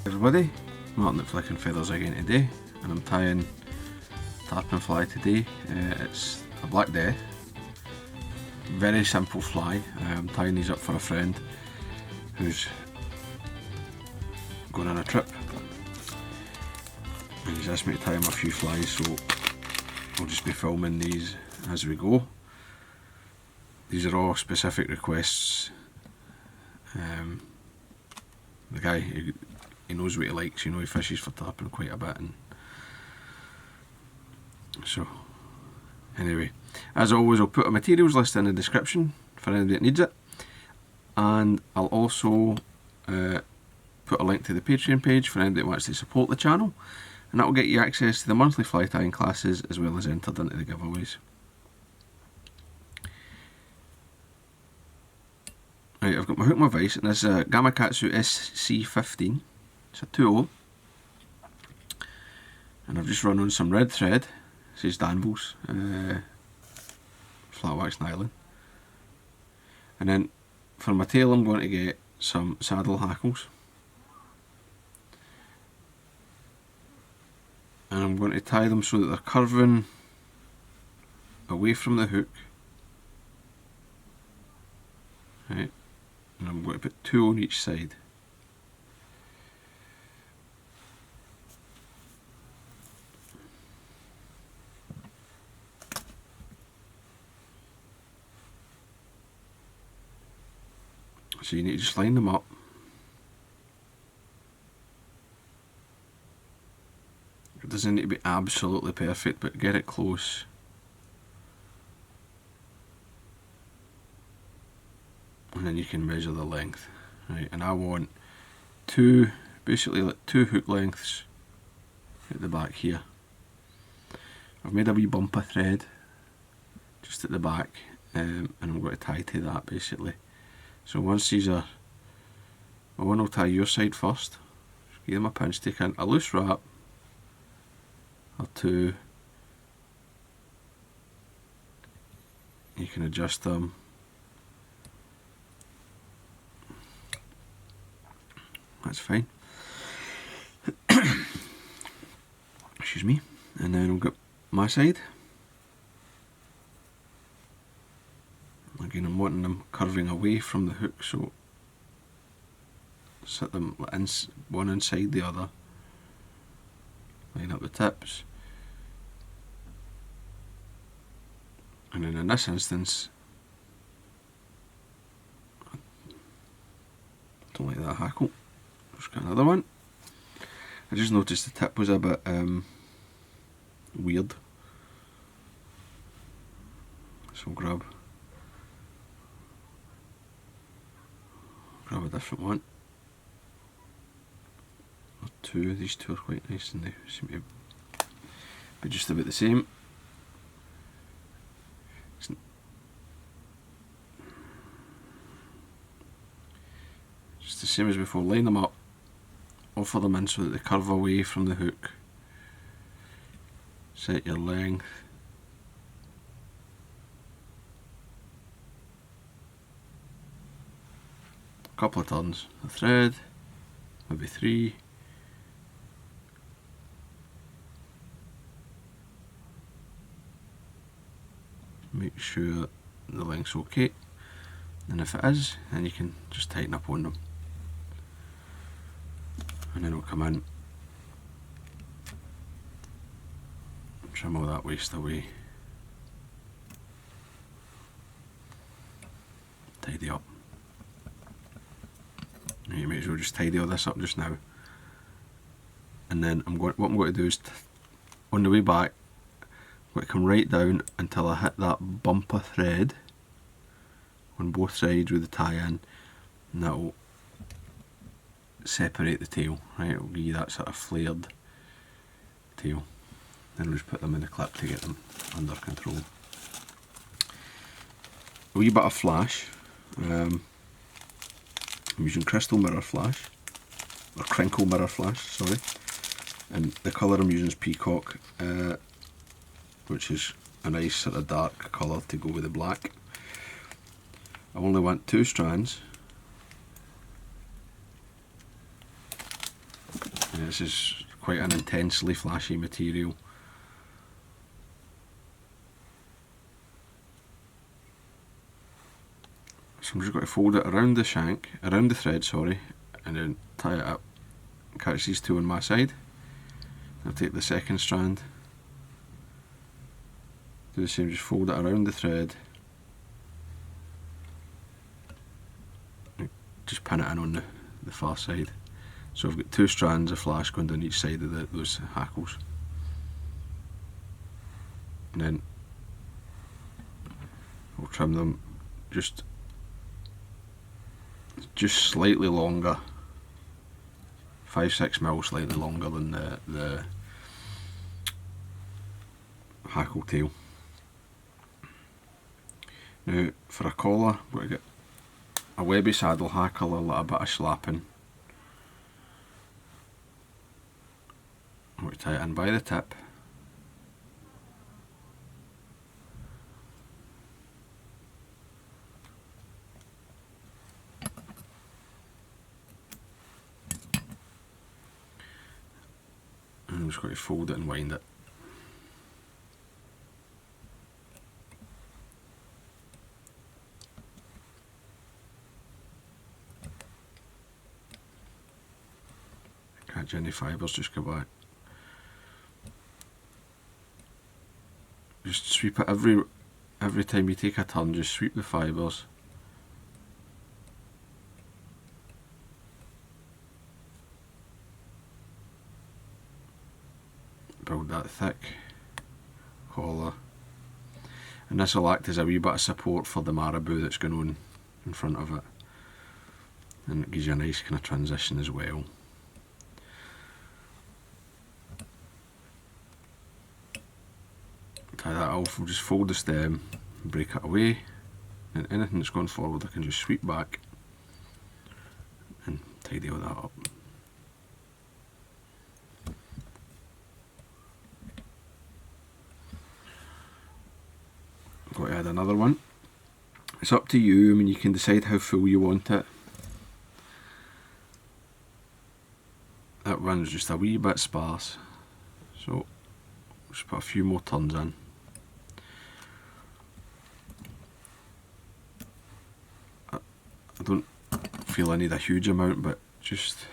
Everybody, Martyn at Flicking Feathers again today, and I'm tying tarpon fly today. It's a Black Death, very simple fly. I'm tying these up for a friend who's going on a trip, and he's asked me to tie him a few flies, so I'll just be filming these as we go. These are all specific requests. The guy, he knows what he likes, you know, he fishes for tarpon quite a bit, and so anyway, as always, I'll put a materials list in the description for anybody that needs it, and I'll also put a link to the Patreon page for anybody that wants to support the channel, and that will get you access to the monthly fly tying classes as well as entered into the giveaways. Right, I've got my hook and my vise, and this is a Gamakatsu SC15. It's a 2.0, and I've just run on some red thread. This is Danville's flat wax nylon, and then for my tail I'm going to get some saddle hackles, and I'm going to tie them so that they're curving away from the hook. Right, and I'm going to put 2 on each side. So you need to just line them up. It doesn't need to be absolutely perfect, but get it close. And then you can measure the length. Right, and I want basically like 2 hook lengths at the back here. I've made a wee bumper thread just at the back, and I'm going to tie to that basically. So once these are, one will tie your side first. Just give them a pinch, take in a loose wrap or 2. You can adjust them. That's fine. Excuse me. And then I've got my side. Again, I'm wanting them curving away from the hook, so set them one inside the other. Line up the tips. And then in this instance, I don't like that hackle. Just got another one. I just noticed the tip was a bit weird, so I'll grab a different one, or 2. These 2 are quite nice, and they seem to be just about the same. Just the same as before. Line them up, offer them in so that they curve away from the hook. Set your length. A couple of turns of thread, maybe 3. Make sure the length's okay, and if it is, then you can just tighten up on them, and then it'll come in, trim all that waste away, tidy up. You may as well just tidy all this up just now, and then what I'm going to do is on the way back I'm going to come right down until I hit that bumper thread on both sides with the tie-in, and that will separate the tail. Right, it will give you that sort of flared tail. Then we'll just put them in the clip to get them under control. A wee bit of flash. I'm using crystal mirror flash, or crinkle mirror flash, sorry, and the colour I'm using is Peacock, which is a nice sort of dark colour to go with the black. I only want 2 strands, this is quite an intensely flashy material. So I'm just going to fold it around the shank, around the thread, sorry, and then tie it up. Catch these two on my side. I'll take the second strand, do the same, just fold it around the thread, just pin it in on the far side. So I've got two strands of flash going down each side of those hackles. And then I'll trim them just slightly longer, 5-6 mil slightly longer than the hackle tail. Now for a collar, I'm going to get a webby saddle hackle, a little bit of schlappen. I'm going to tie it in by the tip. And I'm just going to fold it and wind it. Catch any fibres, just go back. Just sweep it every time you take a turn, just sweep the fibres. Build that thick collar. And this will act as a wee bit of support for the marabou that's going on in front of it. And it gives you a nice kind of transition as well. Tie that off, we'll just fold the stem, break it away, and anything that's going forward I can just sweep back and tidy all that up. I've got to add another one. It's up to you, I mean you can decide how full you want it. That one's just a wee bit sparse, so just put a few more turns in. I don't feel I need a huge amount, but just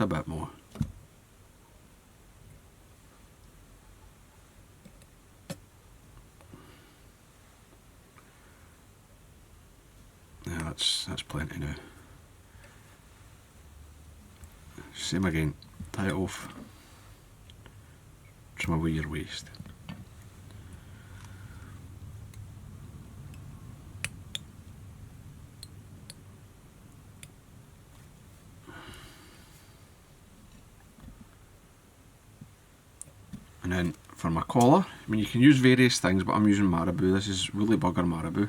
a bit more. Yeah, that's plenty now. Same again, tie it off, trim away your waist. And then for my collar, I mean you can use various things, but I'm using marabou. This is really bugger marabou,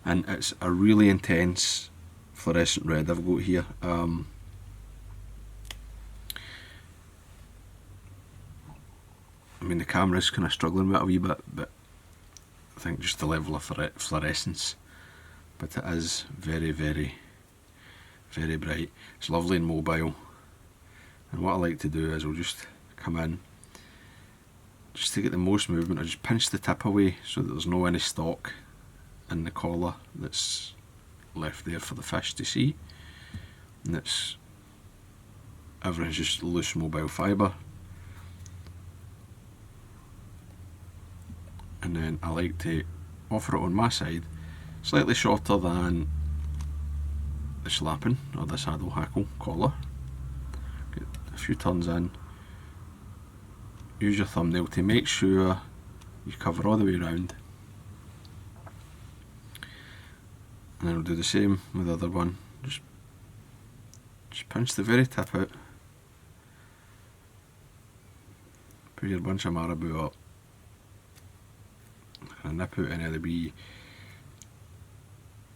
and it's a really intense fluorescent red I've got here. I mean the camera's kind of struggling with it a wee bit, but I think just the level of fluorescence, but it is very, very, very bright. It's lovely and mobile, and what I like to do is I'll just come in, just to get the most movement, I just pinch the tip away so that there's no any stock in the collar that's left there for the fish to see, and it's everything's just loose mobile fibre. And then I like to offer it on my side, slightly shorter than the schlappen or the saddle hackle collar. Get a few turns in. Use your thumbnail to make sure you cover all the way around. And then I'll do the same with the other one. Just pinch the very tip out. Put your bunch of marabou up. And nip out any of the wee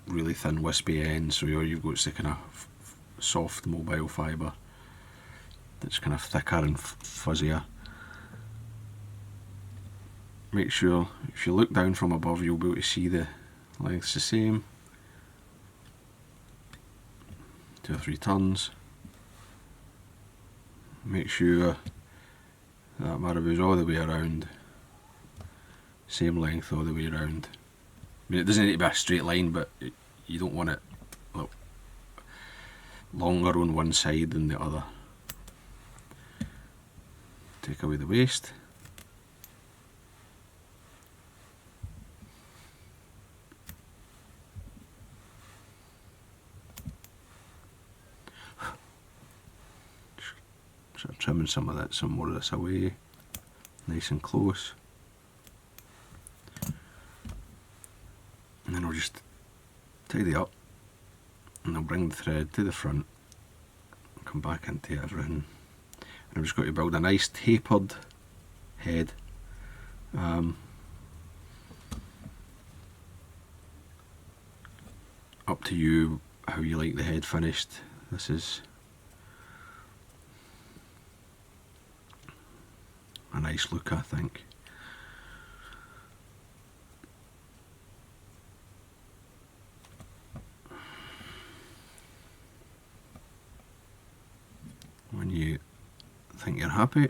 really thin wispy ends, so all you've got is the kind of soft mobile fibre that's kind of thicker and fuzzier. Make sure if you look down from above you'll be able to see the length's the same. 2 or 3 turns. Make sure that marabou's all the way around, same length all the way around. I mean, it doesn't need to be a straight line, but you don't want it longer on one side than the other. Take away the waste. Just trimming some more of this away, nice and close. And then I'll just tidy up, and I'll bring the thread to the front, and come back into everything. And I'm just going to build a nice tapered head. Up to you how you like the head finished. This is a nice look, I think. When you think you're happy,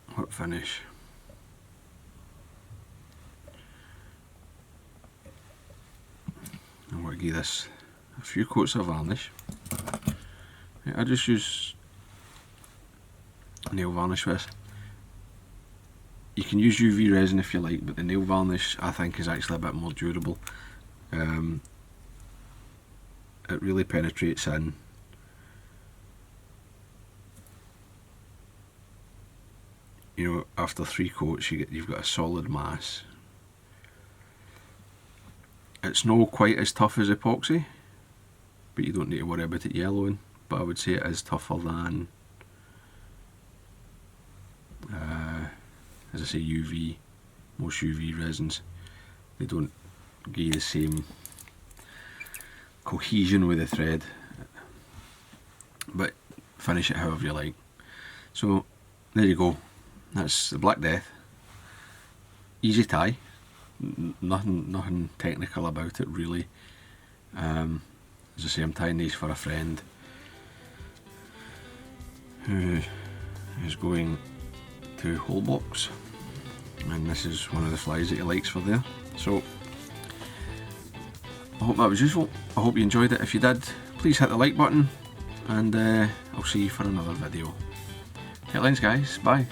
hot finish. I'm going to give this a few coats of varnish. I just use nail varnish for this. You can use UV resin if you like, but the nail varnish I think is actually a bit more durable. It really penetrates in. You know, after 3 coats you've got a solid mass. It's not quite as tough as epoxy, but you don't need to worry about it yellowing. But I would say it is tougher than as I say, most UV resins. They don't give you the same cohesion with the thread, but finish it however you like. So there you go, that's the Black Death. Easy tie, nothing technical about it really. As I say, I'm tying these for a friend who is going to Holbox, and this is one of the flies that he likes for there. So I hope that was useful. I hope you enjoyed it. If you did, please hit the like button, and I'll see you for another video. Headlines guys, bye.